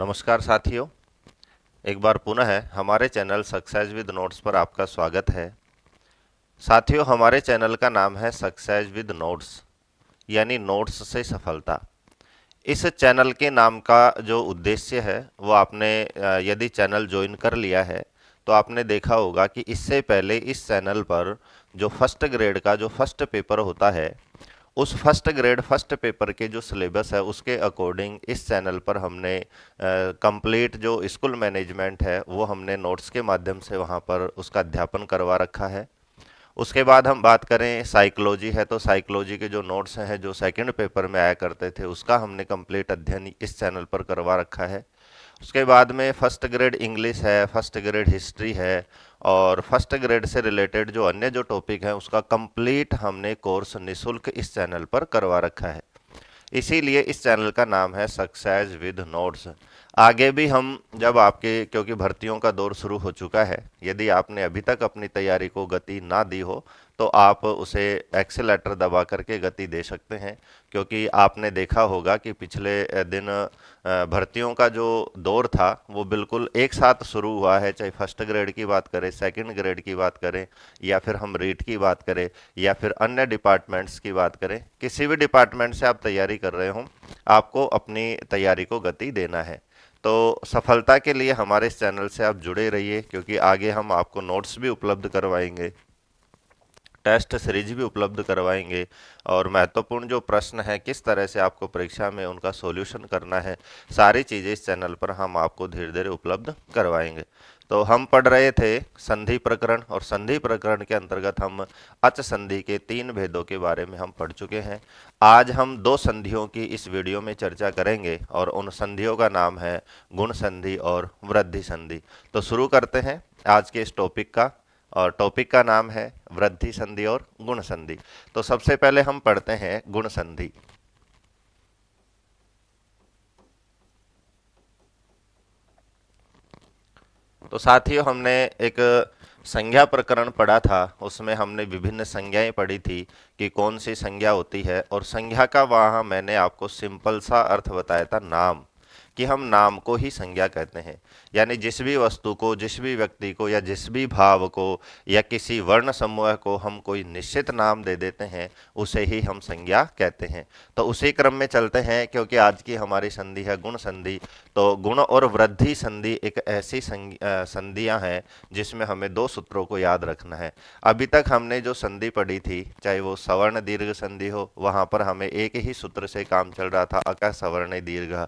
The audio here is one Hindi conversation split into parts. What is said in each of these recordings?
नमस्कार साथियों। एक बार पुनः हमारे चैनल सक्सेस विद नोट्स पर आपका स्वागत है। साथियों, हमारे चैनल का नाम है सक्सेस विद नोट्स, यानी नोट्स से सफलता। इस चैनल के नाम का जो उद्देश्य है वो आपने यदि चैनल ज्वाइन कर लिया है तो आपने देखा होगा कि इससे पहले इस चैनल पर जो फर्स्ट ग्रेड का जो फर्स्ट पेपर होता है, उस फर्स्ट ग्रेड फर्स्ट पेपर के जो सिलेबस है उसके अकॉर्डिंग इस चैनल पर हमने कंप्लीट जो स्कूल मैनेजमेंट है वो हमने नोट्स के माध्यम से वहाँ पर उसका अध्यापन करवा रखा है। उसके बाद हम बात करें साइकोलॉजी है तो साइकोलॉजी के जो नोट्स हैं जो सेकंड पेपर में आया करते थे उसका हमने कंप्लीट अध्ययन इस चैनल पर करवा रखा है। उसके बाद में फर्स्ट ग्रेड इंग्लिश है, फर्स्ट ग्रेड हिस्ट्री है और फर्स्ट ग्रेड से रिलेटेड जो अन्य जो टॉपिक है उसका कंप्लीट हमने कोर्स निशुल्क इस चैनल पर करवा रखा है। इसीलिए इस चैनल का नाम है सक्सेस विद नोट्स। आगे भी हम जब आपके, क्योंकि भर्तियों का दौर शुरू हो चुका है, यदि आपने अभी तक अपनी तैयारी को गति ना दी हो तो आप उसे एक्सेलेटर दबा करके गति दे सकते हैं। क्योंकि आपने देखा होगा कि पिछले दिन भर्तियों का जो दौर था वो बिल्कुल एक साथ शुरू हुआ है, चाहे फर्स्ट ग्रेड की बात करें, सेकंड ग्रेड की बात करें, या फिर हम रीट की बात करें, या फिर अन्य डिपार्टमेंट्स की बात करें। किसी भी डिपार्टमेंट से आप तैयारी कर रहे हो, आपको अपनी तैयारी को गति देना है। तो सफलता के लिए हमारे इस चैनल से आप जुड़े रहिए, क्योंकि आगे हम आपको नोट्स भी उपलब्ध करवाएंगे, टेस्ट सीरीज भी उपलब्ध करवाएंगे और महत्वपूर्ण जो प्रश्न है किस तरह से आपको परीक्षा में उनका सॉल्यूशन करना है, सारी चीज़ें इस चैनल पर हम आपको धीरे धीरे उपलब्ध करवाएंगे। तो हम पढ़ रहे थे संधि प्रकरण, और संधि प्रकरण के अंतर्गत हम अच संधि के 3 भेदों के बारे में हम पढ़ चुके हैं। आज हम 2 संधियों की इस वीडियो में चर्चा करेंगे और उन संधियों का नाम है गुण संधि और वृद्धि संधि। तो शुरू करते हैं आज के इस टॉपिक का, और टॉपिक का नाम है वृद्धि संधि और गुण संधि। तो सबसे पहले हम पढ़ते हैं गुण संधि। तो साथियों, हमने एक संज्ञा प्रकरण पढ़ा था, उसमें हमने विभिन्न संज्ञाएं पढ़ी थी कि कौन सी संज्ञा होती है, और संज्ञा का वहाँ मैंने आपको सिंपल सा अर्थ बताया था, नाम, कि हम नाम को ही संज्ञा कहते हैं। यानी जिस भी वस्तु को, जिस भी व्यक्ति को, या जिस भी भाव को, या किसी वर्ण समूह को हम कोई निश्चित नाम दे देते हैं उसे ही हम संज्ञा कहते हैं। तो उसी क्रम में चलते हैं, क्योंकि आज की हमारी संधि है गुण संधि। तो गुण और वृद्धि संधि एक ऐसी संधियां हैं जिसमें हमें 2 सूत्रों को याद रखना है। अभी तक हमने जो संधि पढ़ी थी, चाहे वो सवर्ण दीर्घ संधि हो, वहां पर हमें एक ही सूत्र से काम चल रहा था, अक सवर्ण दीर्घ।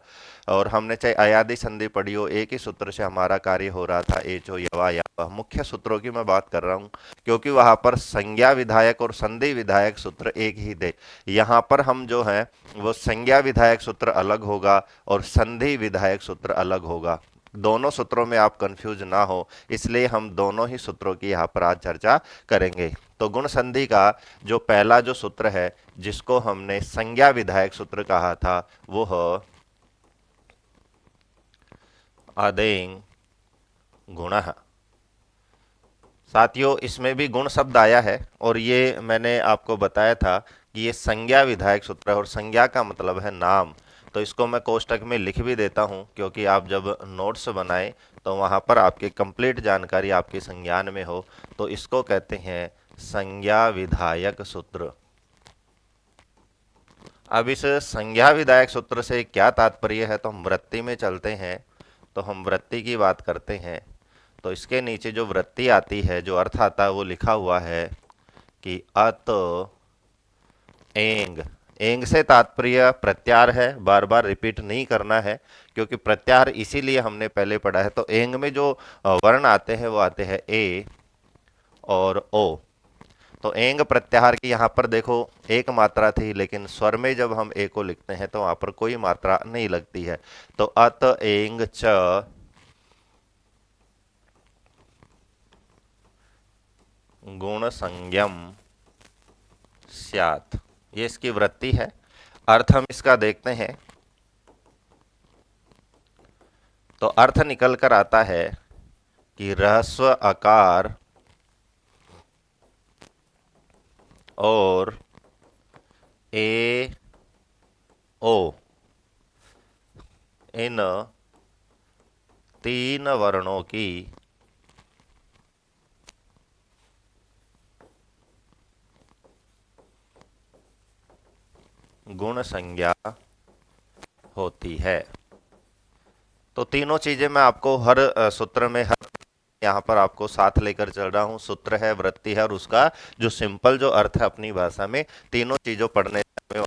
और हमने चाहे अयादि संधि पढ़ी हो, एक ही सूत्र से हमारा कार्य हो रहा था, एचो यवा यावा। मुख्य सूत्रों की मैं बात कर रहा हूँ, क्योंकि वहां पर संज्ञा विधायक और संधि विधायक सूत्र एक ही थे। यहाँ पर हम जो है वो संज्ञा विधायक सूत्र अलग होगा और संधि विधायक सूत्र अलग होगा। दोनों सूत्रों में आप कंफ्यूज ना हो, इसलिए हम दोनों ही सूत्रों की यहाँ पर आज चर्चा करेंगे। तो गुण संधि का जो पहला जो सूत्र है जिसको हमने संज्ञा विधायक सूत्र कहा था वो है आदेङ गुणः। साथियों, इसमें भी गुण शब्द आया है, और ये मैंने आपको बताया था कि ये संज्ञा विधायक सूत्र है और संज्ञा का मतलब है नाम। तो इसको मैं कोष्टक में लिख भी देता हूँ, क्योंकि आप जब नोट्स बनाएं तो वहाँ पर आपकी कंप्लीट जानकारी आपके संज्ञान में हो। तो इसको कहते हैं संज्ञा विधायक सूत्र। अब इस संज्ञा विधायक सूत्र से क्या तात्पर्य है, तो हम वृत्ति में चलते हैं। तो हम वृत्ति की बात करते हैं, तो इसके नीचे जो वृत्ति आती है, जो अर्थ आता है, वो लिखा हुआ है कि अत एंग। एंग से तात्पर्य प्रत्यार है, बार बार रिपीट नहीं करना है, क्योंकि प्रत्यार इसीलिए हमने पहले पढ़ा है। तो एंग में जो वर्ण आते हैं वो आते हैं ए और ओ। तो एंग प्रत्याहार की यहाँ पर देखो एक मात्रा थी, लेकिन स्वर में जब हम ए को लिखते हैं तो वहां पर कोई मात्रा नहीं लगती है। तो अत एंग च गुण संज्ञम स्यात्, ये इसकी वृत्ति है। अर्थ हम इसका देखते हैं, तो अर्थ निकल कर आता है कि ह्रस्व आकार और ए ओ, इन तीन वर्णों की गुण संज्ञा होती है। तो तीनों चीजें मैं आपको हर सूत्र में, हर यहाँ पर आपको साथ लेकर चल रहा हूँ। सूत्र है, वृत्ति है, और उसका जो सिंपल जो अर्थ है अपनी भाषा में, तीनों चीजों पढ़ने में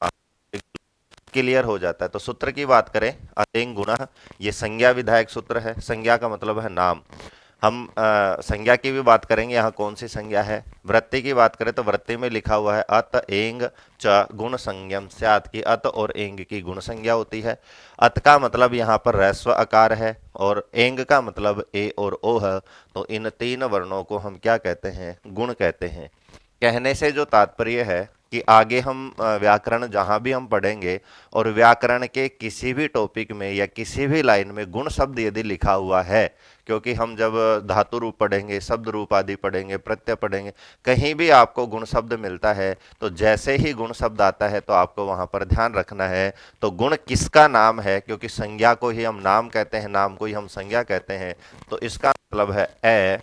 क्लियर हो जाता है। तो सूत्र की बात करें, अतेंग गुणः, ये संज्ञा विधायक सूत्र है। संज्ञा का मतलब है नाम। हम संज्ञा की भी बात करेंगे, यहाँ कौन सी संज्ञा है। वृत्ति की बात करें तो वृत्ति में लिखा हुआ है अत एंग च गुण संज्ञम स्यात्, की अत और एंग की गुण संज्ञा होती है। अत का मतलब यहाँ पर ह्रस्व आकार है, और एंग का मतलब ए और ओ है। तो इन तीन वर्णों को हम क्या कहते हैं, गुण कहते हैं। कहने से जो तात्पर्य है कि आगे हम व्याकरण जहां भी हम पढ़ेंगे, और व्याकरण के किसी भी टॉपिक में या किसी भी लाइन में गुण शब्द यदि लिखा हुआ है, क्योंकि हम जब धातु रूप पढ़ेंगे, शब्द रूप आदि पढ़ेंगे, प्रत्यय पढ़ेंगे, कहीं भी आपको गुण शब्द मिलता है, तो जैसे ही गुण शब्द आता है तो आपको वहां पर ध्यान रखना है तो गुण किसका नाम है, क्योंकि संज्ञा को ही हम नाम कहते हैं, नाम को ही हम संज्ञा कहते हैं। तो इसका मतलब है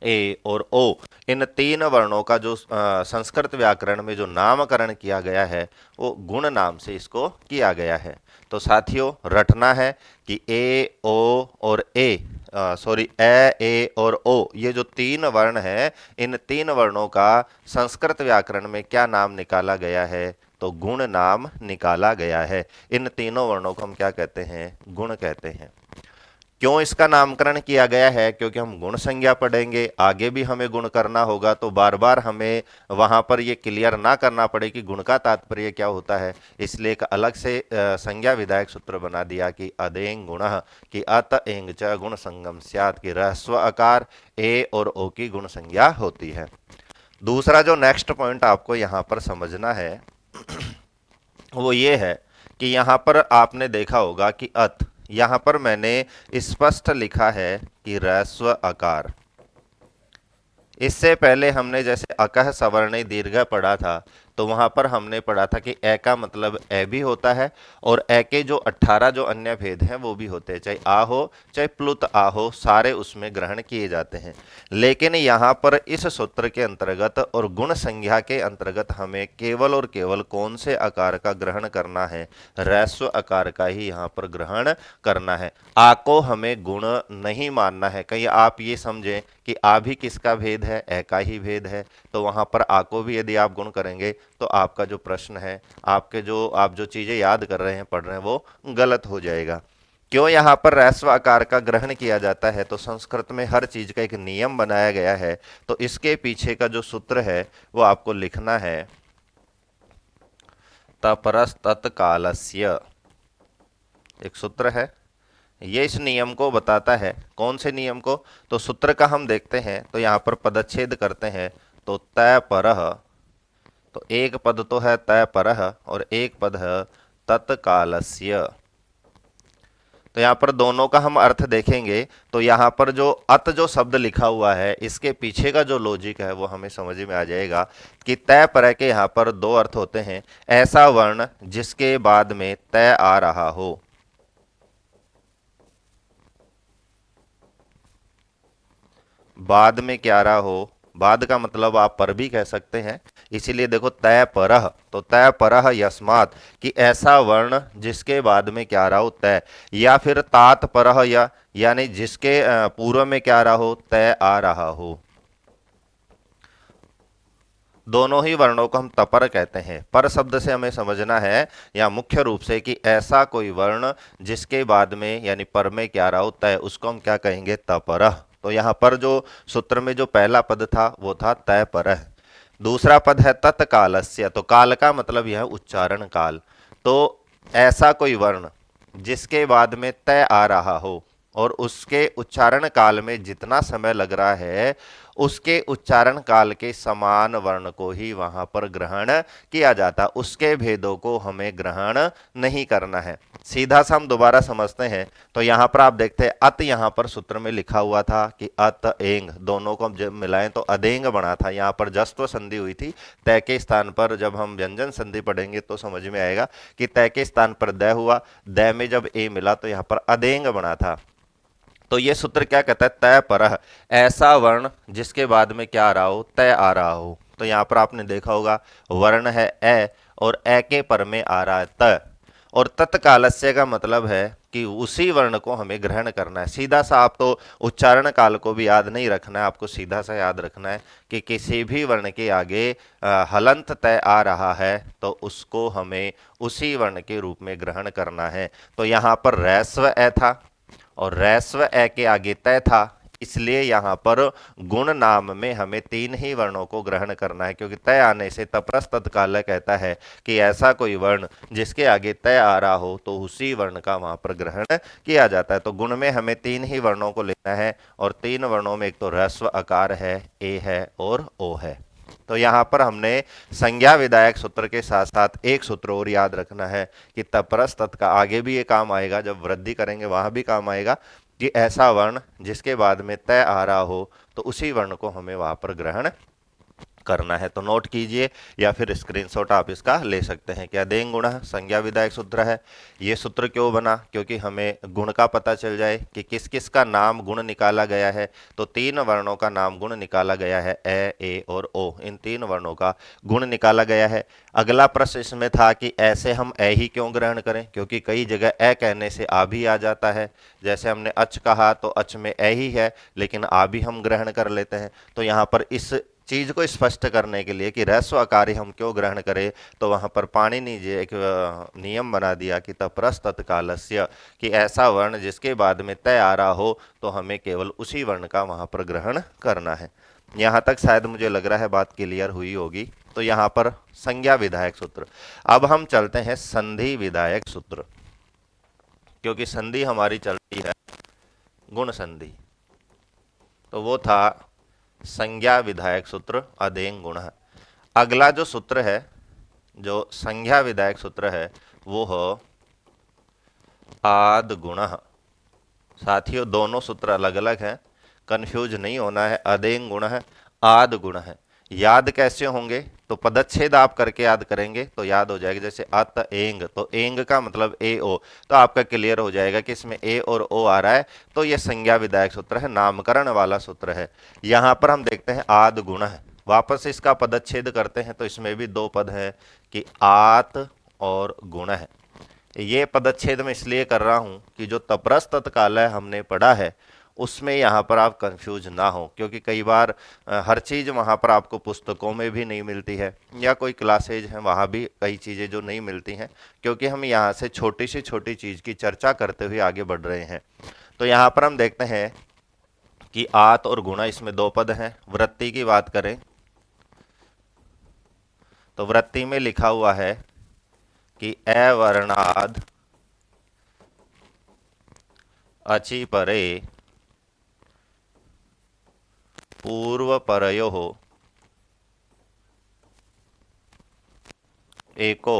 ए और ओ, इन तीन वर्णों का जो संस्कृत व्याकरण में जो नामकरण किया गया है वो गुण नाम से इसको किया गया है। तो साथियों, रटना है कि ए ओ और ए और ओ, ये जो तीन वर्ण है, इन तीन वर्णों का संस्कृत व्याकरण में क्या नाम निकाला गया है, तो गुण नाम निकाला गया है। इन तीनों वर्णों को हम क्या कहते हैं, गुण कहते हैं। क्यों इसका नामकरण किया गया है, क्योंकि हम गुण संज्ञा पढ़ेंगे, आगे भी हमें गुण करना होगा, तो बार बार हमें वहां पर ये क्लियर ना करना पड़े कि गुण का तात्पर्य क्या होता है। इसलिए एक अलग से संज्ञा विधायक सूत्र बना दिया कि अदेंग गुण, कि अत एंग च गुण संगम स्यात्, की ह्रस्व आकार ए और ओ की गुण संज्ञा होती है। दूसरा जो नेक्स्ट पॉइंट आपको यहाँ पर समझना है वो ये है कि यहाँ पर आपने देखा होगा कि अत, यहां पर मैंने स्पष्ट लिखा है कि ह्रस्व आकार। इससे पहले हमने जैसे अकह सवर्णी दीर्घ पढ़ा था, तो वहां पर हमने पढ़ा था कि ए का मतलब ए भी होता है, और ए के जो 18 जो अन्य भेद हैं वो भी होते हैं, चाहे आ हो चाहे प्लुत आ हो, सारे उसमें ग्रहण किए जाते हैं। लेकिन यहाँ पर इस सूत्र के अंतर्गत और गुण संज्ञा के अंतर्गत हमें केवल और केवल कौन से आकार का ग्रहण करना है, ह्रस्व आकार का ही यहाँ पर ग्रहण करना है। आ को हमें गुण नहीं मानना है। कहीं आप ये समझें कि आ भी किसका भेद है, ए का ही भेद है, तो वहां पर आ को भी यदि आप गुण करेंगे तो आपका जो प्रश्न है, आप जो चीजें याद कर रहे हैं, पढ़ रहे हैं, वो गलत हो जाएगा। क्यों यहाँ पर ह्रस्व आकार का ग्रहण किया जाता है, तो संस्कृत में हर चीज का एक नियम बनाया गया है। तो इसके पीछे का जो सूत्र है वो आपको लिखना है, तपरस्तत्कालस्य, एक सूत्र है, ये इस नियम को बताता है। कौन से नियम को, तो सूत्र का हम देखते हैं, तो यहाँ पर पदच्छेद करते हैं। तो तय परह, तो एक पद तो है तय परह और एक पद है तत्कालस्य। तो यहाँ पर दोनों का हम अर्थ देखेंगे, तो यहाँ पर जो अत जो शब्द लिखा हुआ है, इसके पीछे का जो लॉजिक है वो हमें समझ में आ जाएगा कि तय परह के यहाँ पर दो अर्थ होते हैं। ऐसा वर्ण जिसके बाद में तय आ रहा हो, बाद में क्या रहा हो, बाद का मतलब आप पर भी कह सकते हैं। इसीलिए देखो तय परह, तो तय परह यस्मात्, कि ऐसा वर्ण जिसके बाद में क्या रहा हो तय, या फिर तात परह, या यानी जिसके पूर्व में क्या रहा हो, तय आ रहा हो। दोनों ही वर्णों को हम तपर कहते हैं। पर शब्द से हमें समझना है या मुख्य रूप से कि ऐसा कोई वर्ण जिसके बाद में यानी पर में क्या रहा हो तय, उसको हम क्या कहेंगे, तपरः। तो यहाँ पर जो सूत्र में जो पहला पद था वो था तय परः। दूसरा पद है तत्कालस्य, तो काल का मतलब यह उच्चारण काल। तो ऐसा कोई वर्ण जिसके बाद में तय आ रहा हो और उसके उच्चारण काल में जितना समय लग रहा है, उसके उच्चारण काल के समान वर्ण को ही वहां पर ग्रहण किया जाता, उसके भेदों को हमें ग्रहण नहीं करना है। सीधा सा हम दोबारा समझते हैं, तो यहां पर आप देखते हैं अत, यहां पर सूत्र में लिखा हुआ था कि अत एंग, दोनों को हम जब मिलाएं तो अदेंग बना था। यहां पर जस्त्व संधि हुई थी, तय के स्थान पर जब हम व्यंजन संधि पढ़ेंगे तो समझ में आएगा कि तय के स्थान पर द हुआ, द में जब ए मिला तो यहां पर अदेंग बना था। तो ये सूत्र क्या कहता है, तय परः, ऐसा वर्ण जिसके बाद में क्या आ रहा हो, तय आ रहा हो। तो यहां पर आपने देखा होगा वर्ण है ए और ए के पर में आ रहा है त, और तत्कालस्य का मतलब है कि उसी वर्ण को हमें ग्रहण करना है। सीधा सा आप तो उच्चारण काल को भी याद नहीं रखना है, आपको सीधा सा याद रखना है कि किसी भी वर्ण के आगे हलंत तय आ रहा है तो उसको हमें उसी वर्ण के रूप में ग्रहण करना है। तो यहाँ पर रैस्व ए था और रैस्व ए के आगे तय था, इसलिए यहां पर गुण नाम में हमें तीन ही वर्णों को ग्रहण करना है, क्योंकि तय आने से तपरस तत्काल कहता है कि ऐसा कोई वर्ण जिसके आगे तय आ रहा हो तो उसी वर्ण का वहां पर ग्रहण किया जाता है। तो गुण में हमें तीन ही वर्णों को लेना है, और तीन वर्णों में एक तो ह्रस्व अकार है, ए है और ओ है। तो यहाँ पर हमने संज्ञा विधायक सूत्र के साथ साथ एक सूत्र और याद रखना है कि तपरस तत् का आगे भी ये काम आएगा, जब वृद्धि करेंगे वहां भी काम आएगा कि ऐसा वर्ण जिसके बाद में तय आ रहा हो तो उसी वर्ण को हमें वहां पर ग्रहण करना है। तो नोट कीजिए या फिर स्क्रीनशॉट आप इसका ले सकते हैं। क्या दें गुण संज्ञा विधायक सूत्र है। ये सूत्र क्यों बना, क्योंकि हमें गुण का पता चल जाए कि किस किस का नाम गुण निकाला गया है। तो तीन वर्णों का नाम गुण निकाला गया है, ए और ओ, इन तीन वर्णों का गुण निकाला गया है। अगला प्रश्न इसमें था कि ऐसे हम ए ही क्यों ग्रहण करें, क्योंकि कई जगह ए कहने से आ भी आ जाता है। जैसे हमने अच कहा तो अच में ए ही है लेकिन आ भी हम ग्रहण कर लेते हैं। तो यहाँ पर इस चीज को स्पष्ट करने के लिए कि ह्रस्व आकार हम क्यों ग्रहण करें, तो वहां पर पाणिनि जी एक नियम बना दिया कि तपरस तत्कालस्य, कि ऐसा वर्ण जिसके बाद में तय आ रहा हो तो हमें केवल उसी वर्ण का वहां पर ग्रहण करना है। यहां तक शायद मुझे लग रहा है बात क्लियर हुई होगी। तो यहां पर संज्ञा विधायक सूत्र। अब हम चलते हैं संधि विधायक सूत्र, क्योंकि संधि हमारी चलती है गुण संधि। तो वो था संज्ञा विधायक सूत्र अदेंग गुण। अगला जो सूत्र है, जो संज्ञा विधायक सूत्र है, वो है आद गुण। साथियों दोनों सूत्र अलग अलग हैं, कंफ्यूज नहीं होना है। अदेंग गुण है, आद गुण है। याद कैसे होंगे, तो पदच्छेद आप करके याद करेंगे तो याद हो जाएगा। जैसे अत एंग, तो एंग का मतलब ए ओ, तो आपका क्लियर हो जाएगा कि इसमें ए और ओ आ रहा है। तो ये संज्ञा विधायक सूत्र है, नामकरण वाला सूत्र है। यहां पर हम देखते हैं आद गुण है, वापस इसका पदच्छेद करते हैं तो इसमें भी दो पद है कि आत और गुण है। ये पदच्छेद मैं इसलिए कर रहा हूं कि जो तपरस तत्काल हमने पढ़ा है उसमें यहाँ पर आप कंफ्यूज ना हो, क्योंकि कई बार हर चीज़ वहाँ पर आपको पुस्तकों में भी नहीं मिलती है, या कोई क्लासेज हैं वहाँ भी कई चीज़ें जो नहीं मिलती हैं, क्योंकि हम यहाँ से छोटी से छोटी चीज़ की चर्चा करते हुए आगे बढ़ रहे हैं। तो यहाँ पर हम देखते हैं कि आत और गुणा, इसमें दो पद हैं। वृत्ति की बात करें तो वृत्ति में लिखा हुआ है कि अवर्णाद अचि परे पूर्व परयो एको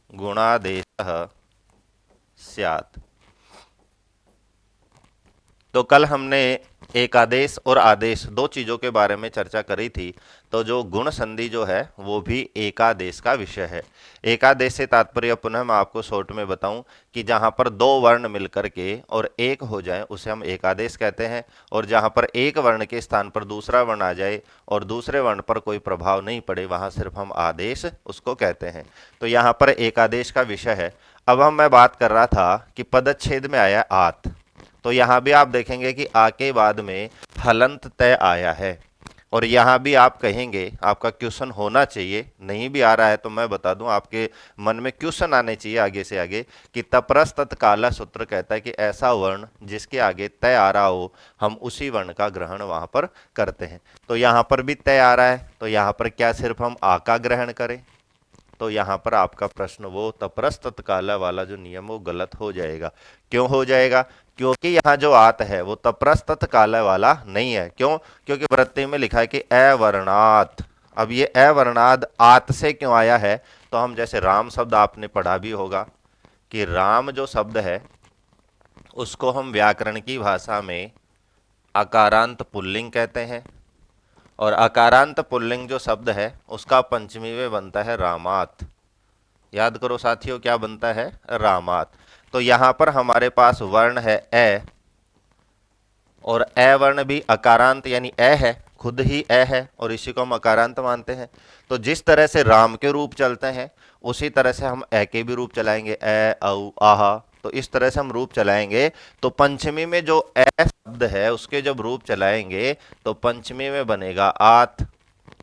गुणादेशः स्यात्। तो कल हमने एकादेश और आदेश दो चीजों के बारे में चर्चा करी थी। तो जो गुण संधि जो है वो भी एकादेश का विषय है। एकादेश से तात्पर्य पुनः मैं आपको शॉर्ट में बताऊं कि जहां पर दो वर्ण मिलकर के और एक हो जाए उसे हम एकादेश कहते हैं, और जहां पर एक वर्ण के स्थान पर दूसरा वर्ण आ जाए और दूसरे वर्ण पर कोई प्रभाव नहीं पड़े, वहां सिर्फ हम आदेश उसको कहते हैं। तो यहाँ पर एकादेश का विषय है। अब मैं बात कर रहा था कि पदच्छेद में आया आत, तो यहां भी आप देखेंगे कि आ के बाद में हलंत तय आया है, और यहां भी आप कहेंगे, आपका क्वेश्चन होना चाहिए, नहीं भी आ रहा है तो मैं बता दूं, आपके मन में क्वेश्चन आने चाहिए आगे से आगे कि तपरस तत्काला सूत्र कहता है कि ऐसा वर्ण जिसके आगे तय आ रहा हो हम उसी वर्ण का ग्रहण वहां पर करते हैं। तो यहां पर भी तय आ रहा है, तो यहां पर क्या सिर्फ हम आ का ग्रहण करें, तो यहां पर आपका प्रश्न वो तपरस तत्काला वाला जो नियम वो गलत हो जाएगा। क्यों हो जाएगा, क्योंकि यहाँ जो आत है वो तपरस तत्काल वाला नहीं है। क्यों, क्योंकि वृत्ति में लिखा है कि अवर्णात। अब ये अवर्णाद आत से क्यों आया है, तो हम जैसे राम शब्द आपने पढ़ा भी होगा कि राम जो शब्द है उसको हम व्याकरण की भाषा में अकारांत पुल्लिंग कहते हैं, और अकारांत पुल्लिंग जो शब्द है उसका पंचमी में बनता है रामात। याद करो साथियों, क्या बनता है? रामात। तो यहां पर हमारे पास वर्ण है ए, और ए वर्ण भी अकारांत यानी ए है, खुद ही ए है, और इसी को हम अकारांत मानते हैं। तो जिस तरह से राम के रूप चलते हैं उसी तरह से हम ए के भी रूप चलाएंगे, ए औ आहा। तो इस तरह से हम रूप चलाएंगे। तो पंचमी में जो ए शब्द है उसके जब रूप चलाएंगे तो पंचमी में बनेगा आत।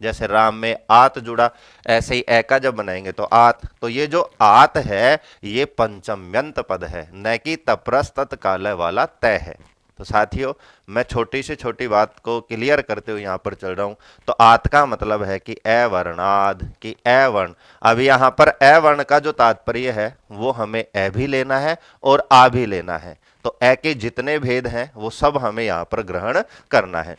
जैसे राम में आत जुड़ा, ऐसे ही ए का जब बनाएंगे तो आत। तो ये जो आत है ये पंचम्यंत पद है, न कि तप्रस तत्काल वाला तय है। तो साथियों, मैं छोटी से छोटी बात को क्लियर करते हुए यहां पर चल रहा हूं। तो आत का मतलब है कि ए वर्णाद, कि ए वर्ण। अब यहां पर ए वर्ण का जो तात्पर्य है वो हमें ए भी लेना है और आ भी लेना है। तो ए के जितने भेद हैं वो सब हमें यहां पर ग्रहण करना है।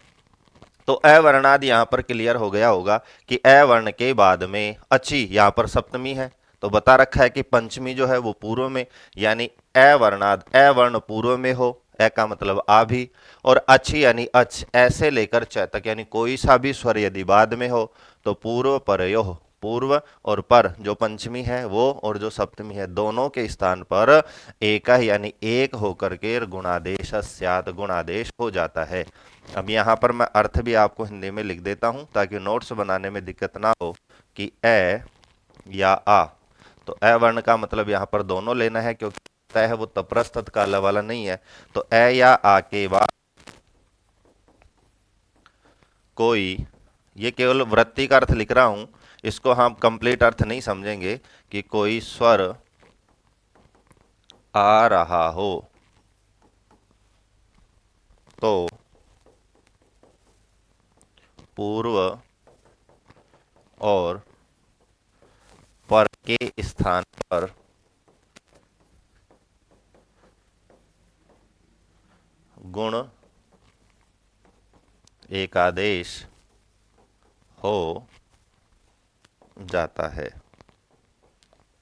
तो अ वर्णाद यहां पर क्लियर हो गया होगा कि अ वर्ण के बाद में अच्छी यहां पर सप्तमी है। तो बता रखा है कि पंचमी जो है वो पूर्व में, यानी अ वर्णाद अ वर्ण पूर्व में हो, अ का मतलब आ भी, और अच्छी यानी अच ऐसे लेकर च तक, यानी कोई सा भी स्वर यदि बाद में हो तो पूर्व परयोः, पूर्व और पर जो पंचमी है वो और जो सप्तमी है दोनों के स्थान पर एक यानी एक होकर के गुणादेश स्यात्, गुणादेश हो जाता है। अब यहाँ पर मैं अर्थ भी आपको हिंदी में लिख देता हूं ताकि नोट्स बनाने में दिक्कत ना हो कि ए या आ। तो ए वर्ण का मतलब यहाँ पर दोनों लेना है, क्योंकि तय है वो तप्रस तत्काल वाला नहीं है। तो ए या आ के बाद कोई, ये केवल वृत्ति का अर्थ लिख रहा हूं, इसको हम कंप्लीट अर्थ नहीं समझेंगे, कि कोई स्वर आ रहा हो तो पूर्व और पर के स्थान पर गुण एकादेश हो जाता है।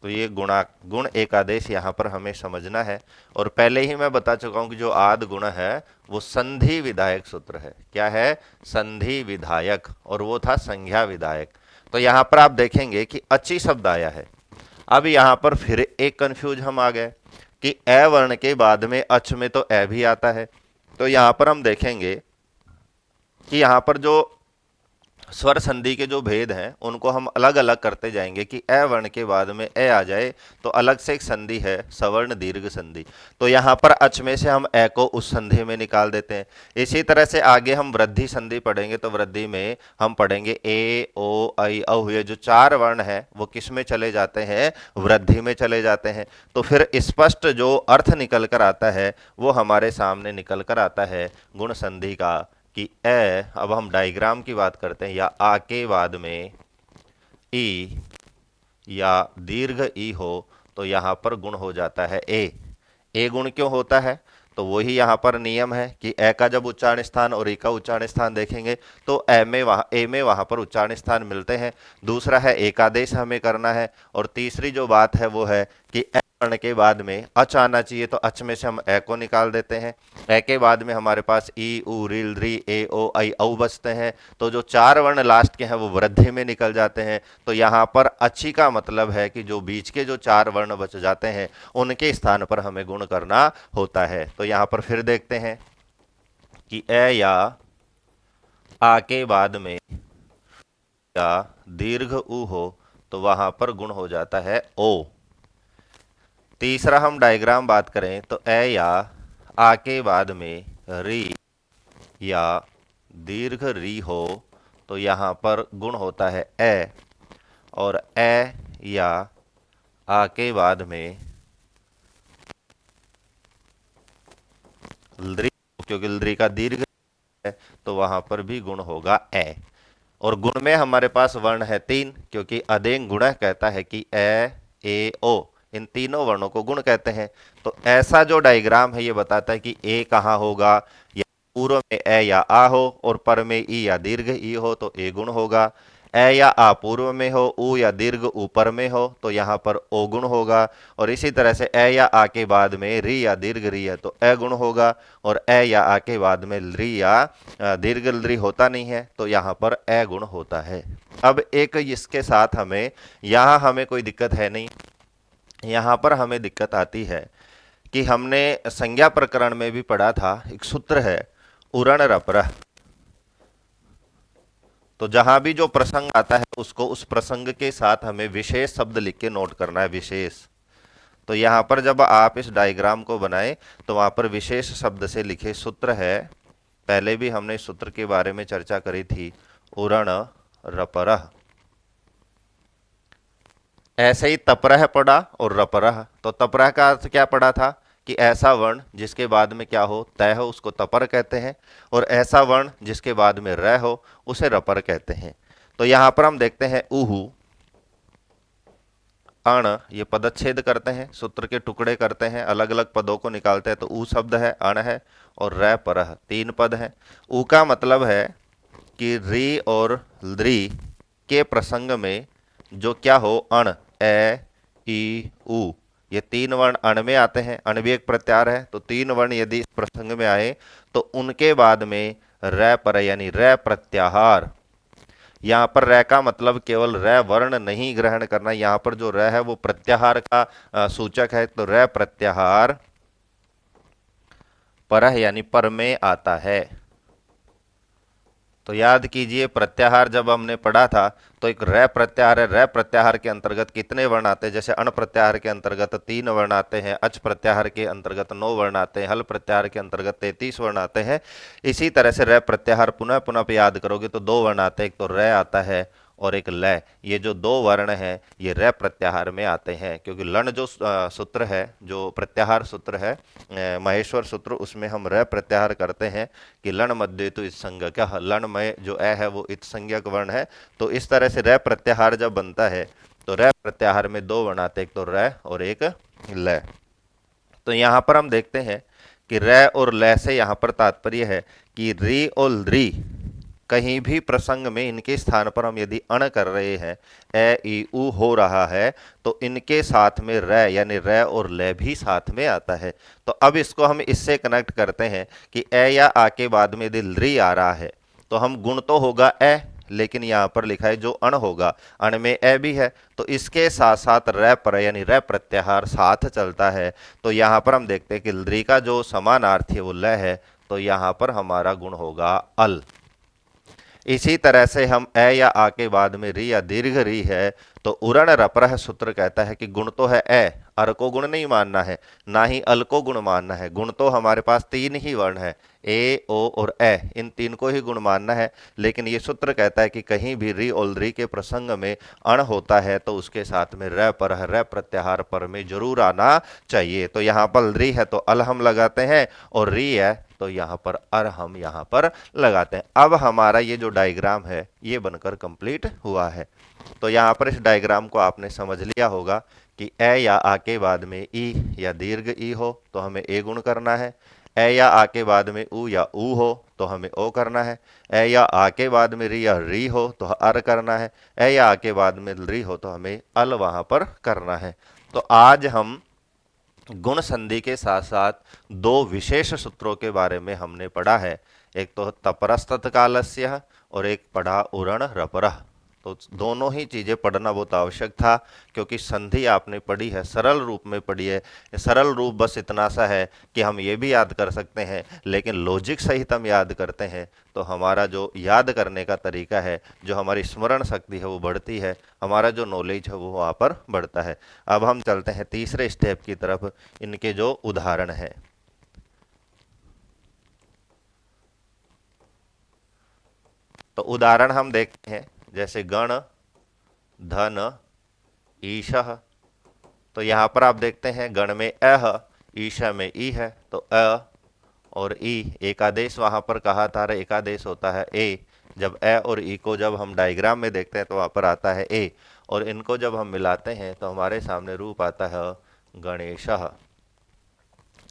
तो ये गुण एकादेश यहाँ पर हमें समझना है। और पहले ही मैं बता चुका हूं कि जो आद गुण है वो संधि विधायक सूत्र है। क्या है? संधि विधायक, और वो था संज्ञा विधायक। तो यहाँ पर आप देखेंगे कि अच्छी शब्द आया है। अब यहाँ पर फिर एक कंफ्यूज हम आ गए कि ए वर्ण के बाद में अच में तो ए भी आता है। तो यहाँ पर हम देखेंगे कि यहाँ पर जो स्वर संधि के जो भेद हैं उनको हम अलग अलग करते जाएंगे कि ए वर्ण के बाद में ए आ जाए तो अलग से एक संधि है सवर्ण दीर्घ संधि। तो यहाँ पर अच में से हम ए को उस संधि में निकाल देते हैं। इसी तरह से आगे हम वृद्धि संधि पढ़ेंगे तो वृद्धि में हम पढ़ेंगे ए ओ ऐ औ। ये जो चार वर्ण है वो किस में चले जाते हैं? वृद्धि में चले जाते हैं। तो फिर स्पष्ट जो अर्थ निकल कर आता है वो हमारे सामने निकल कर आता है गुण संधि का, कि ए, अब हम डायग्राम की बात करते हैं, या आ के बाद में ई या दीर्घ ई हो तो यहाँ पर गुण हो जाता है ए। ए गुण क्यों होता है? तो वही यहाँ पर नियम है कि ए का जब उच्चारण स्थान और ई का उच्चारण स्थान देखेंगे तो ए में वहाँ पर उच्चारण स्थान मिलते हैं। दूसरा है एकादेश हमें करना है। और तीसरी जो बात है वो है कि ए वर्ण के बाद में अच आना चाहिए, तो अच में से हम ए को निकाल देते हैं। ए के बाद में हमारे पास ई उ रिल री ए ओ ऐ औ बचते हैं। तो जो चार वर्ण लास्ट के हैं वो वृद्धि में निकल जाते हैं। तो यहाँ पर अच्छी का मतलब है कि जो बीच के जो चार वर्ण बच जाते हैं उनके स्थान पर हमें गुण करना होता है। तो यहाँ पर फिर देखते हैं कि ए या आ के बाद में या दीर्घ उ हो तो वहां पर गुण हो जाता है ओ। तीसरा हम डायग्राम बात करें तो ए या आ के बाद में री या दीर्घ री हो तो यहाँ पर गुण होता है ए। और ए या आ के बाद में लृ, क्योंकि लृ का दीर्घ है तो वहां पर भी गुण होगा ए। और गुण में हमारे पास वर्ण है तीन, क्योंकि अदेंग गुण कहता है कि ए ओ, इन तीनों वर्णों को गुण कहते हैं। तो ऐसा जो डायग्राम है ये बताता है कि ए कहाँ होगा, या पूर्व में ए या आ हो और पर में ई या दीर्घ ई हो तो ए गुण होगा। ए या आ पूर्व में हो, ऊ या दीर्घ ऊपर में हो तो यहाँ पर ओ गुण होगा। और इसी तरह से ए या आ के बाद में री या दीर्घ री है तो ए गुण होगा। और ए या आ के बाद में री या दीर्घ री होता नहीं है तो यहाँ पर ए गुण होता है। अब एक इसके साथ हमें यहाँ हमें कोई दिक्कत है नहीं, यहाँ पर हमें दिक्कत आती है कि हमने संज्ञा प्रकरण में भी पढ़ा था, एक सूत्र है उरण रपरह। तो जहां भी जो प्रसंग आता है उसको उस प्रसंग के साथ हमें विशेष शब्द लिख के नोट करना है, विशेष। तो यहाँ पर जब आप इस डायग्राम को बनाए तो वहां पर विशेष शब्द से लिखे सूत्र है। पहले भी हमने इस सूत्र के बारे में चर्चा करी थी, उरण रपरह। ऐसे ही तपरह पढ़ा और रपरह। तो तपरह का अर्थ क्या पढ़ा था कि ऐसा वर्ण जिसके बाद में क्या हो, तय हो, उसको तपर कहते हैं। और ऐसा वर्ण जिसके बाद में र हो उसे रपर कहते हैं। तो यहां पर हम देखते हैं उहु, अण, ये पदच्छेद करते हैं, सूत्र के टुकड़े करते हैं, अलग अलग पदों को निकालते हैं। तो ऊ शब्द है, अण है और रै परह, तीन पद है। ऊ का मतलब है कि री और ल्री के प्रसंग में जो क्या हो, अण, ए ई उ, ये तीन वर्ण अण में आते हैं। अण भी एक प्रत्याहार है। तो तीन वर्ण यदि इस प्रसंग में आए तो उनके बाद में रै पर यानी रै प्रत्याहार। यहाँ पर रै का मतलब केवल रै वर्ण नहीं ग्रहण करना, यहाँ पर जो रै है वो प्रत्याहार का सूचक है। तो रै प्रत्याहार परह यानी पर में आता है। तो याद कीजिए, प्रत्याहार जब हमने पढ़ा था तो एक रै प्रत्याहार है। रै प्रत्याहार के अंतर्गत कितने वर्ण आते हैं? जैसे अण प्रत्याहार के अंतर्गत 3 वर्ण आते हैं, अच प्रत्याहार के अंतर्गत 9 वर्ण आते हैं, हल प्रत्याहार के अंतर्गत 33 वर्ण आते हैं। इसी तरह से रै प्रत्याहार पुनः पुनः याद करोगे तो 2 वर्ण आते हैं, एक तो रै आता है और एक लय। ये जो 2 वर्ण हैं ये रै प्रत्याहार में आते हैं, क्योंकि लन जो सूत्र है, जो प्रत्याहार सूत्र है, महेश्वर सूत्र, उसमें हम रै प्रत्याहार करते हैं कि लण मध्य तो इस संज्ञक, लण में जो ए है वो इत संज्ञक वर्ण है। तो इस तरह से रै प्रत्याहार जब बनता है तो रै प्रत्याहार में 2 वर्ण आते हैं, एक तो रै और एक लय। तो यहां पर हम देखते हैं कि रै और लय से यहां पर तात्पर्य है कि री और ल्री कहीं भी प्रसंग में इनके स्थान पर हम यदि अण कर रहे हैं, ए ई उ हो रहा है, तो इनके साथ में रै यानी रै और लय भी साथ में आता है। तो अब इसको हम इससे कनेक्ट करते हैं कि ए या आ के बाद में यदि ल्री आ रहा है तो हम गुण तो होगा ए, लेकिन यहां पर लिखा है जो अण होगा, अण में ए भी है, तो इसके साथ साथ रै पर यानी रै प्रत्याहार साथ चलता है। तो यहां पर हम देखते हैं कि ल्री का जो समानार्थी है वो लय है, तो यहां पर हमारा गुण होगा अल। इसी तरह से हम ए या आ के बाद में री या दीर्घ री है तो उरण रपरह सूत्र कहता है कि गुण तो है ए, अर को गुण नहीं मानना है, ना ही अल को गुण मानना है। गुण तो हमारे पास 3 ही वर्ण है, ए ओ और ए, इन 3 को ही गुण मानना है। लेकिन ये सूत्र कहता है कि कहीं भी री और री के प्रसंग में अण होता है तो उसके साथ में रै पर, रै प्रत्याहार पर में जरूर आना चाहिए। तो यहाँ पर री है तो अल हम लगाते हैं, और री है तो यहाँ पर अर हम यहाँ पर लगाते हैं। अब हमारा ये जो डायग्राम है ये बनकर कंप्लीट हुआ है। तो यहाँ पर इस डायग्राम को आपने समझ लिया होगा कि ए या आ के बाद में ई या दीर्घ ई हो तो हमें ए गुण करना है, ए या आ के बाद में उ या ऊ हो तो हमें ओ करना है, ए या आ के बाद में री या री हो तो अर करना है, ए या आ के बाद में री हो तो हमें अल वहां पर करना है। तो आज हम गुण संधि के साथ साथ 2 विशेष सूत्रों के बारे में हमने पढ़ा है। एक तो तपरस्तत्कालस्य और एक पढ़ा उरण रपरः। तो दोनों ही चीज़ें पढ़ना बहुत आवश्यक था, क्योंकि संधि आपने पढ़ी है, सरल रूप में पढ़ी है। सरल रूप बस इतना सा है कि हम ये भी याद कर सकते हैं, लेकिन लॉजिक सहित हम याद करते हैं तो हमारा जो याद करने का तरीका है, जो हमारी स्मरण शक्ति है वो बढ़ती है, हमारा जो नॉलेज है वो वहाँ पर बढ़ता है। अब हम चलते हैं तीसरे स्टेप की तरफ, इनके जो उदाहरण हैं। तो उदाहरण हम देखते हैं, जैसे गण, धन, ईशः। तो यहाँ पर आप देखते हैं गण में अह, ईशा में ई है, तो अ और ई एकादेश वहाँ पर कहा था, एकादेश होता है ए। जब ए और ई को जब हम डायग्राम में देखते हैं तो वहाँ पर आता है ए, और इनको जब हम मिलाते हैं तो हमारे सामने रूप आता है गणेशः।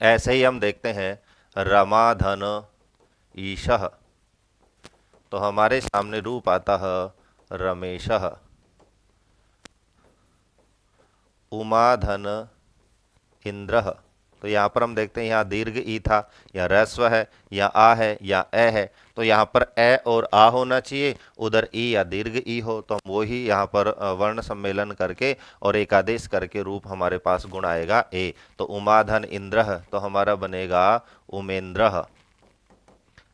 ऐसे ही हम देखते हैं रमा, धन, ईशः, तो हमारे सामने रूप आता है रमेशः। उमा, धन, इंद्रः, तो यहाँ पर हम देखते हैं यहाँ दीर्घ ई था, यहाँ ह्रस्व है, यहाँ आ है, यहाँ ए है, तो यहाँ पर ए और आ होना चाहिए, उधर ई या दीर्घ ई हो, तो हम वो ही यहाँ पर वर्ण सम्मेलन करके और एक आदेश करके रूप हमारे पास गुण आएगा ए। तो उमाधन इंद्र, तो हमारा बनेगा उमेंद्र